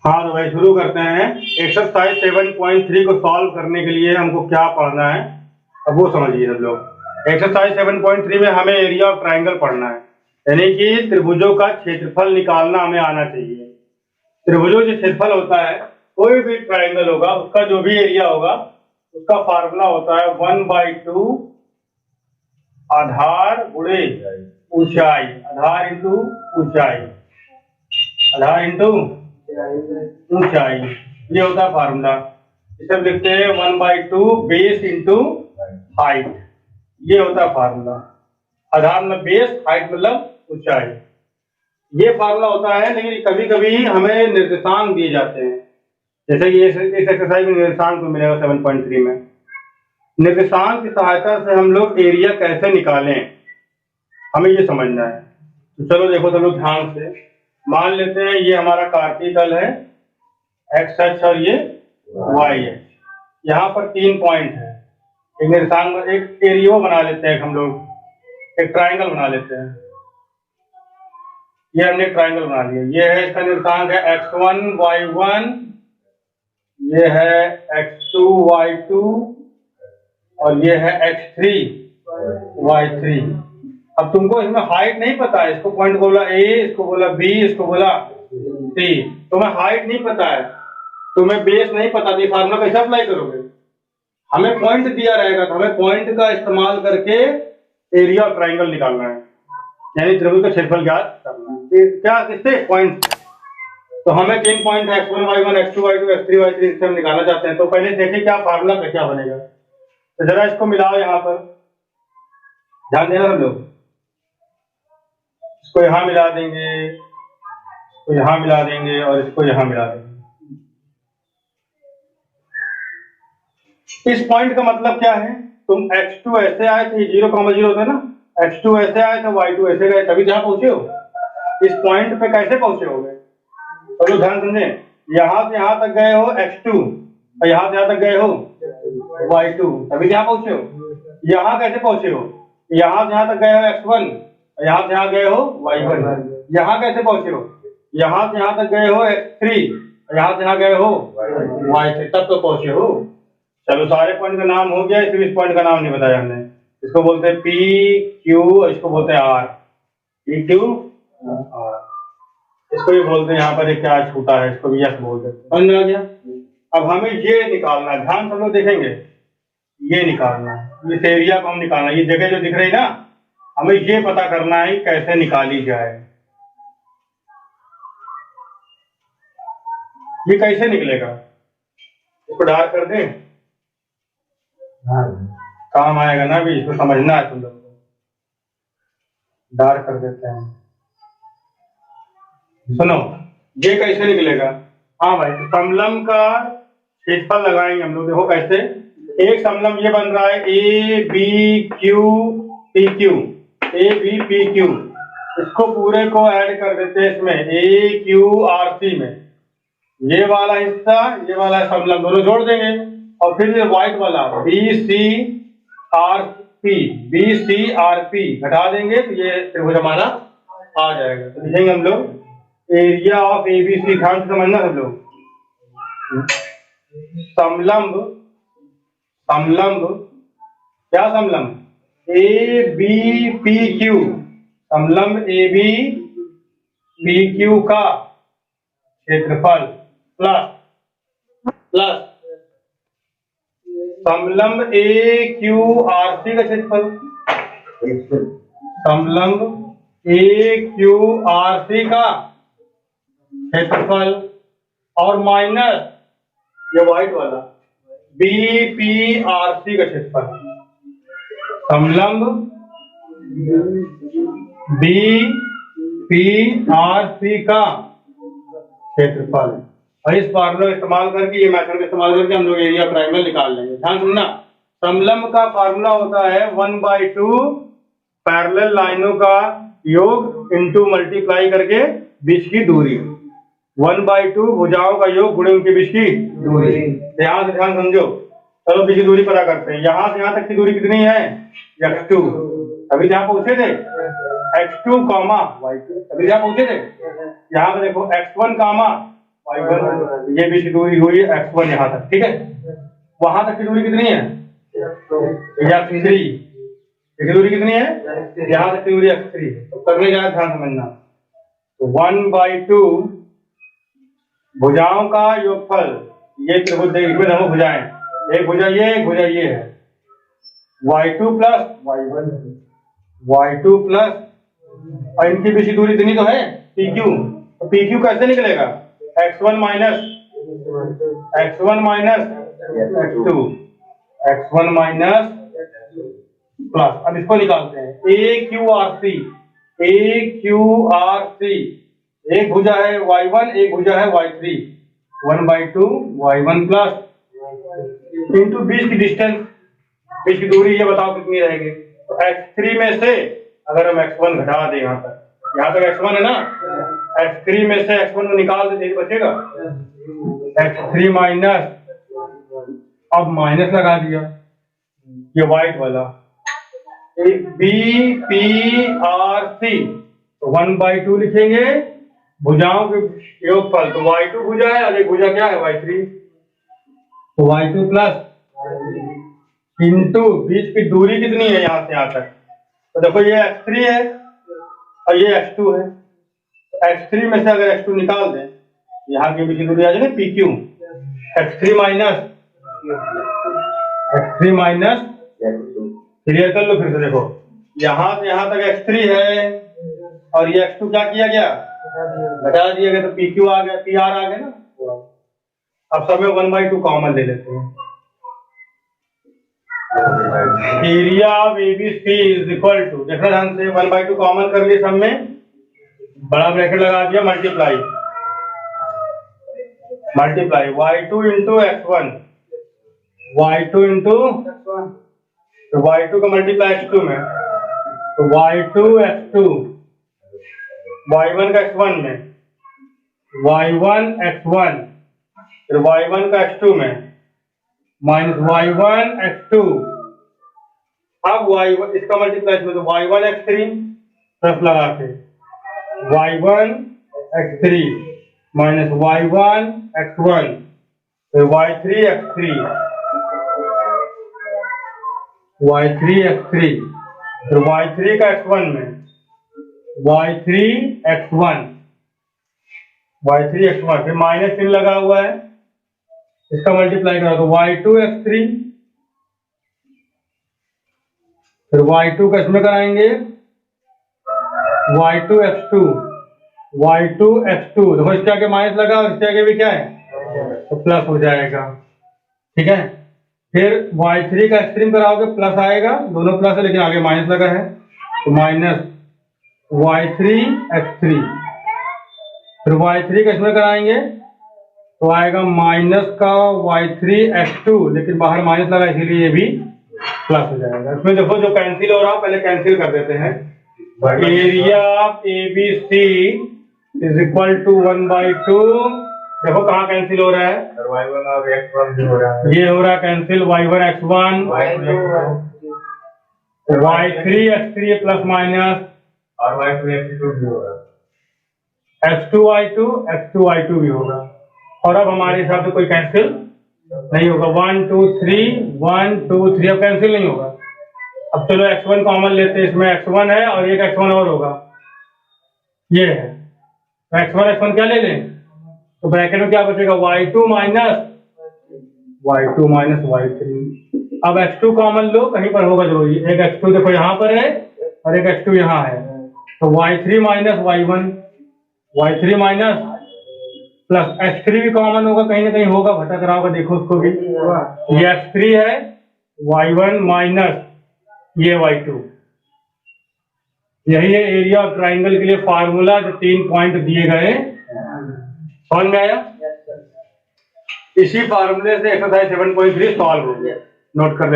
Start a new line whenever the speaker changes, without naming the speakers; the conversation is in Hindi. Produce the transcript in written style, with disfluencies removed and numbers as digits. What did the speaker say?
हाँ तो भाई शुरू करते हैं। एक्सरसाइज 7.3 को सॉल्व करने के लिए हमको क्या पढ़ना है, अब वो समझिए सब लोग। एक्सरसाइज 7.3 में हमें एरिया ऑफ ट्राइंगल पढ़ना है, यानी कि त्रिभुजों का क्षेत्रफल निकालना हमें आना चाहिए। त्रिभुजों जो क्षेत्रफल होता है, कोई भी ट्राइंगल होगा उसका जो भी एरिया होगा उसका फार्मूला होता है 1/2 आधार गुणे ऊंचाई, आधार इंटू ऊंचाई, आधार इंटू ऊंचाई, ये होता है फार्मूला। इसे लिखते हैं 1/2 बेस इंटू हाइट, ये होता है फार्मूला। आधार मतलब बेस, हाइट मतलब ऊंचाई, ये फार्मूला होता है। लेकिन कभी कभी हमें निर्देशांक दिए जाते हैं, जैसे कि इस एक्सरसाइज में निर्देशांक तो मिलेगा 7.3 में। निर्देशांक की सहायता से हम लोग एरिया कैसे निकालें, हमें ये समझना है। तो चलो देखो सब लोग ध्यान से। मान लेते हैं ये हमारा कार्तीय तल है, एक्स अक्ष और ये वाई है। यहाँ पर 3 पॉइंट है। एक निर्देशांक, एक एरियो बना लेते हैं हम लोग, एक ट्राइंगल बना लेते हैं। ये हमने ट्राइंगल बना लिया। ये है, इसका निर्देशांक है x1 y1, ये है x2 y2 और ये है x3 y3। अब तुमको इसमें हाइट नहीं पता है, इसको पॉइंट को बोला A, इसको बोला B, इसको बोला C। तुम्हें हाइट नहीं पता है, तुम्हें बेस नहीं पता, तो ये फार्मूला कैसे अप्लाई करोगे? हमें पॉइंट दिया रहेगा तो हमें पॉइंट का इस्तेमाल करके एरिया ऑफ ट्राइंगल निकालना है, यानी त्रिभुज का क्षेत्रफल ज्ञात करना है। क्या किससे? पॉइंट से। तो हमें 3 पॉइंट है, x1 y1 x2 y2 x3 y3, इससे हम निकालना चाहते हैं। तो पहले देखिए क्या फार्मूला का क्या बनेगा। तो जरा इसको मिलाओ, यहाँ पर ध्यान देना हम लोग। इसको यहाँ मिला देंगे, इसको यहाँ मिला देंगे और इसको यहाँ मिला देंगे। इस पॉइंट का मतलब क्या है? तुम x2 ऐसे आए थे, 0,0 होता है ना, x2 ऐसे आए थे, y2 ऐसे गए, तभी जहां पहुंचे हो। इस पॉइंट पे कैसे पहुंचे होगे? तो ध्यान समझे, यहां से यहां तक गए हो x2 और यहां से यहां तक गए हो y2, तभी यहां पहुंचे हो। यहां कैसे पहुंचे हो? यहां से यहां तक गए हो x1 और यहां से यहां गए हो y1। यहां कैसे पहुंचे हो? यहां से यहां तक गए हो x3 और यहां से यहां गए हो y3, तब तो पहुंचे हो। चलो सारे पॉइंट का नाम हो गया, इस पॉइंट का नाम नहीं बताया हमने। इसको बोलते हैं पी क्यू और इसको बोलते हैं आर, पी क्यू आर। इसको भी बोलते हैं, यहाँ पर एक क्या छूटा है, इसको भी यस बोलते हैं। समझ में आ गया? अब हमें ये निकालना है, ध्यान सब लोग देखेंगे, ये निकालना है, इस एरिया को हम निकालना है। ये जगह जो दिख रही ना, हमें ये पता करना है कैसे निकाली जाए। ये कैसे निकलेगा? इसको डार्क कर दें, काम आएगा ना, भी इसको समझना है तुम लोग को। डार्क कर देते हैं। सुनो, ये कैसे निकलेगा? हाँ भाई, तो समलंब का क्षेत्रफल लगाएंगे हम लोग। देखो कैसे, एक समलंब ये बन रहा है A B Q P Q, A B P Q. इसको पूरे को ऐड कर देते हैं इसमें ए क्यू आर सी में। ये वाला हिस्सा, ये वाला समलंब दोनों जोड़ देंगे और फिर ये व्हाइट वाला B C R P, B C R P घटा देंगे तो ये त्रिभुज हमारा आ जाएगा। तो लिखेंगे हम लोग एरिया ऑफ एबीसी। ध्यान से समझना सब लोग। समलंब, समलंब क्या? समलंब ए बी पी क्यू, समलंब ए बी पी क्यू का क्षेत्रफल प्लस प्लस समलंब ए क्यू आर सी का क्षेत्रफल, समलंब ए क्यू आर सी का क्षेत्रफल और माइनस ये व्हाइट वाला बी पी आर सी का क्षेत्रफल। समलंब बी पी आर सी का क्षेत्रफल। और इस फार्मूला इस्तेमाल करके, ये मेथड इस्तेमाल करके हम लोग एरिया ट्राइंगल निकाल लेंगे। ध्यान सुनना, समलंब का फार्मूला होता है 1/2 पैरेलल लाइनों का योग इंटू मल्टीप्लाई करके बीच की दूरी। 1/2 भुजाओं का योग गुणे उनके बीच की दूरी। ध्यान से ध्यान समझो। चलो बीच की दूरी पता करते हैं। यहां से यहां तक की दूरी कितनी है? x2, अभी जहां पहुंचे थे x2, y2, अभी जहां पहुंचे थे। यहाँ पे देखो x1, y1, ये बीच की दूरी हुई x1 यहाँ तक, ठीक है। वहां तक की दूरी कितनी है? x3। इसकी दूरी कितनी है? यहाँ तक की दूरी x3। तो करने का ध्यान समझना, तो 1/2 भुजाओं का योगफल, ये त्रिभुज इसमें दोनों भुजाएं, एक भुजा ये, एक भुजा ये है, y2 प्लस y2 प्लस, और इनकी बीच की दूरी इतनी तो है PQ। तो PQ कैसे निकलेगा? x1 माइनस x2 प्लस, अब इसको निकालते हैं, AQRC। एक भुजा है y1, एक भुजा है y3, 1/2 y1 प्लस इंटू बीच की डिस्टेंस, बीच की दूरी, ये बताओ कितनी रहेगी। तो x3 में से अगर हम x1 घटा दें, यहाँ तक x1 है ना, x3 में से x1 को निकाल दे, बचेगा x3 माइनस, अब माइनस लगा दिया, ये व्हाइट वाला BPRC, तो 1/2 लिखेंगे भुजाओं के योगफल, तो y2 भुजा है और एक भुजा क्या है y3, तो y2 प्लस इंटू बीच की दूरी कितनी है यहाँ से यहाँ तक, तो देखो ये x3 है और ये x2 है, तो x3 में से अगर x2 निकाल दें, यहाँ की बीच की दूरी आ जाएगी PQ, x3 माइनस क्लियर कर लो फिर से। देखो यहाँ से यहाँ तक x3 है और ये x2 क्या किया गया, घटा दिया गया, तो PQ आ गया, PR आ गया ना। अब सब में 1/2 कॉमन ले लेते हैं। Area of ABC is equal to, देखना ध्यान से, 1/2 कॉमन कर लिए, सब में बड़ा ब्रैकेट लगा दिया, multiply y2 into x1, y2 into, तो y2 का मल्टीप्लाई x2 में, तो y2 x2, y1 का x1 में, y1 x1, फिर y1 का x2 में, माइनस y1 x2, अब y1 इसका मल्टीप्लाई इसमें, तो y1 x3 प्लस लगा के y1 x3 minus y1 x1, फिर y3 x3, फिर y3 का x1 में, y3 x1, फिर माइनस चिन्ह लगा हुआ है, इसका मल्टीप्लाई करो तो y2 x3, फिर y2 का इसमें कराएंगे y2 x2, देखो इसके आगे माइनस लगा और इसके आगे भी क्या है, तो प्लस हो जाएगा, ठीक है। फिर y3 का एक्सट्रीम कराओगे प्लस आएगा, दोनों प्लस है लेकिन आगे माइनस लगा है, तो माइनस y3 x3, फिर y3 का इसमें कराएंगे तो आएगा माइनस का y3 x2, लेकिन बाहर माइनस लगा इसीलिए ये भी प्लस हो जाएगा। इसमें देखो जो कैंसिल हो रहा है पहले कैंसिल कर देते हैं। Area of ABC is equal to 1/2, देखो कहाँ कैंसिल हो रहा है,
y1 और x1 भी हो रहा है,
ये हो रहा है cancel, y1 x1, y3 x3 plus minus,
और y2 x2 भी हो रहा है,
x2 y2 भी होगा। और अब हमारे हिसाब से कोई कैंसिल नहीं होगा, 1 2 3 अब कैंसिल नहीं होगा। अब चलो x1 कॉमन लेते हैं, इसमें x1 है और एक x1 और होगा, ये है, तो x1 क्या ले लें, तो ब्रैकेट में क्या बचेगा, y2 माइनस y3। अब x2 कॉमन लो, कहीं पर होगा जरूरी, एक x2 देखो यहाँ पर है और एक x2 यहाँ है, तो y3 minus y1, y3 minus plus x3 भी कॉमन होगा, कहीं ना कहीं होगा, भटक रहा होगा, देखो उसको भी, ये x3 है, y1 माइनस ये y2। यही है एरिया ऑफ ट्राइंगल के लिए फार्मूला, जो 3 पॉइंट दिए गए, समझ में आया। इसी फार्मूले से एक्सरसाइज 7.3 सॉल्व हो गया, नोट कर ले।